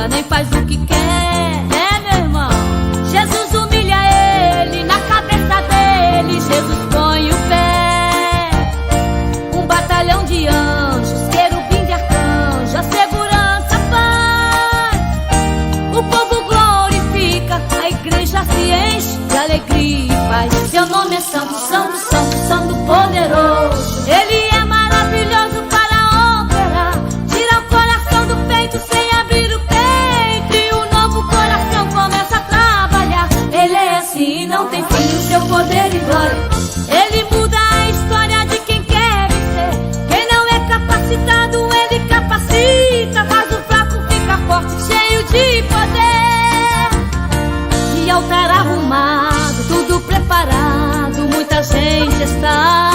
manda nem faz o que quer. É, meu irmão, Jesus humilha ele, na cabeça dele Jesus põe o pé. Um batalhão de anjos, querubim de arcanjo, a segurança faz. O povo glorifica, a igreja se enche de alegria e paz. Seu nome é Santo, Santo, Santo, Santo Poderoso. Ele é maravilhoso para operar, tira o coração do peito sem abrir o peito, e o novo coração começa a trabalhar. Ele é assim e não tem fim, o seu poder e glória. Ele muda a história de quem quer vencer. Quem não é capacitado, ele capacita, faz o fraco ficar forte, cheio de poder. De altar arrumado, tudo preparado, muita gente está.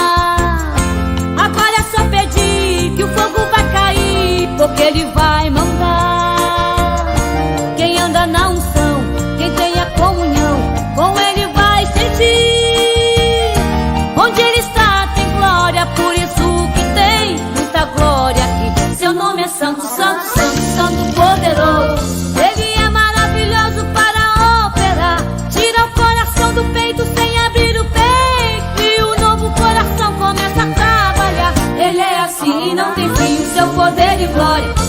Agora é só pedir que o fogo vai cair, porque ele vai mandar. Quem anda na unção, quem tem a comunhão, com ele vai sentir. Onde ele está tem glória, por isso que tem muita glória aqui. Seu nome é Santo, Santo, Santo, Santo Poderoso. Ele é maravilhoso para operar, tira o coração do peito sem abrir o peito, e o novo coração começa a trabalhar. Ele é assim e não tem fim, o seu poder e glória.